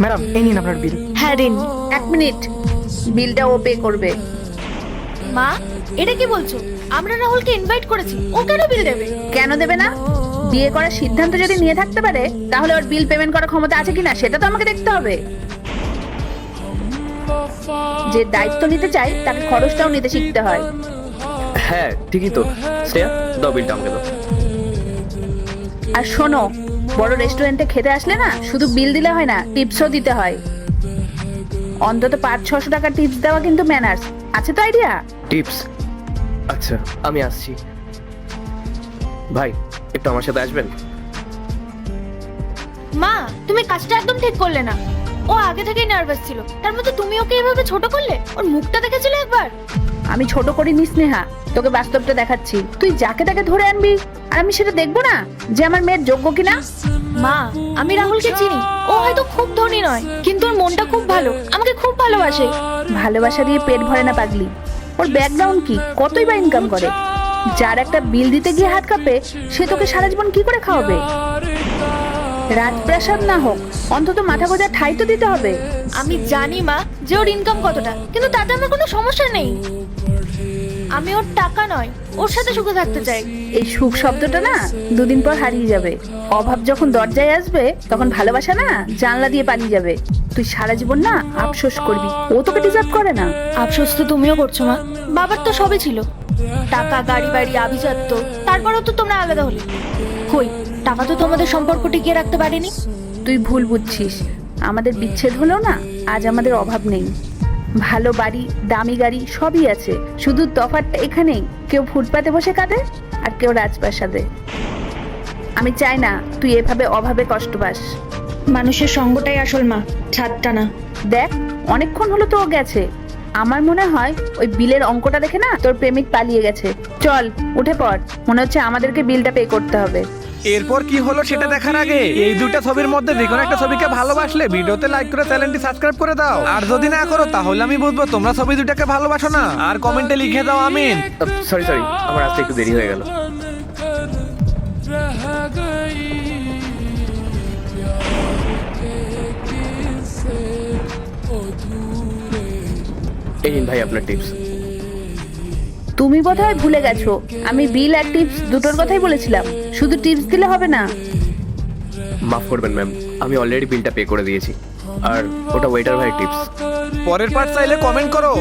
Madam এই নিন আপনার বিল। হ্যাঁ রিন। 1 মিনিট, বিলটা ও পে করবে। মা, এটা কি বলছো? আমরা রাহুলকে ইনভাইট করেছি, ও কেন বিল দেবে? কেন দেবে না? বিয়ে করার সিদ্ধান্ত যদি নিয়ে থাকতে পারে তাহলে ওর বিল পেমেন্ট করার ক্ষমতা আছে কিনা সেটা তো আমাকে দেখতে হবে। যে দায়িত্ব নিতে চায় তাকে খরচটাও নিতে শিখতে হয়। হ্যাঁ ঠিকই তো। শ্রেয়া, দাও বিলটা আমাকে দাও। আর শোনো, বড় রেস্টুরেন্টে খেতে আসলে না শুধু বিল দিলে হয় না, টিপসও দিতে হয়। অন্তত 500-600 টাকা টিপস দেওয়া কিন্তু ম্যানার্স। আছে তো আইডিয়া? টিপস? আচ্ছা আমি আসছি। ভাই একটু আমার সাথে আসবেন? মা, তুমি কাজটা একদম ঠিক করলে না। ও আগে থেকেই নার্ভাস ছিল, তার মধ্যে তুমি ওকে এভাবে ছোট করলে। ওর মুখটা দেখেছিলে একবার? আমি ছোট করিনি স্নেহা, তোকে বাস্তবটা দেখাচ্ছি। তুই যাকে তাকে ধরে আনবি আর আমি সেটা দেখবো না যে আমার মেয়ের যোগ্য কিনা? মা, আমি রাহুলকে চিনি। ও হয়তো খুব ধনী নয়, কিন্তু ওর মনটা খুব ভালো, আমাকে খুব ভালোবাসে। ভালোবাসা দিয়ে পেট ভরে না পাগলি। ওর ব্যাকগ্রাউন্ড কি, কতই বা ইনকাম করে? যার একটা বিল দিতে গিয়ে হাত কাঁপে সে তোকে সারা জীবন কি করে খাওয়াবে? রাজপ্রাসাদ না হোক, অন্তত মাথা গোঁজার ঠাঁই তো দিতে হবে। আমি জানি মা যে ওর ইনকাম কতটা, কিন্তু তাতে আমার কোনো সমস্যা নেই। আমি ওর টাকা নয়, ওর সাথে সুখে থাকতে চাই। এই সুখ শব্দটা না দুদিন পর হারিয়ে যাবে। অভাব যখন দরজায় আসবে তখন ভালোবাসা না জানলা দিয়ে পালিয়ে যাবে। তুই সারা জীবন না আফসোস করবি। ও তোকে ডিজার্ভ করে না। আফসোস তো তুমিও করছো মা। বাবার তো সবই ছিল, টাকা, গাড়ি, বাড়ি, আভিজাত্য। তারপরেও তো তোমরা আলাদা হলে। কই, টাকা তো তোমাদের সম্পর্ক টিকিয়ে রাখতে পারেনি। তুই ভুল বুঝছিস। আমাদের বিচ্ছেদ হলেও না আজ আমাদের অভাব নেই। ভালো বাড়ি, দামি গাড়ি সবই আছে। শুধু তফাৎটা এখানেই, কেউ ফুটপাতে বসে কাঁদে আর কেউ রাজপ্রাসাদে। আমি চাই না তুই এভাবে অভাবে কষ্ট পাস। মানুষের সঙ্গটাই আসল মা, ছাদটা না। দেখ, অনেকক্ষণ হলো তো ও গেছে। আমার মনে হয় ওই বিলের অঙ্কটা দেখে না তোর প্রেমিক পালিয়ে গেছে। চল উঠে পড়, মনে হচ্ছে আমাদেরকে বিলটা পে করতে হবে। এরপর কি হলো সেটা দেখার আগে এই দুইটা ছবির মধ্যে যে কোনো একটা ছবিকে ভালোবাসলে ভিডিওতে লাইক করে চ্যানেলটি সাবস্ক্রাইব করে দাও। আর যদি না করো তাহলে আমি বুঝবো তোমরা ছবি দুটাকে ভালোবাসো না। আর কমেন্টে লিখে দাও আমিন। সরি সরি, আমার আসতে একটু দেরি হয়ে গেল। এই নিন ভাই আপনার টিপস। তুমি বোধহয় ভুলে গেছো, আমি বিল আর টিপস দুটোর কথাই বলেছিলাম। শুধু টিপস দিলে হবে না। মাফ করবেন ম্যাম, আমি অলরেডি বিলটা পে করে দিয়েছি। আর ওটা ওয়েটার ভাই টিপস। পরের পার্ট চাইলে কমেন্ট করো।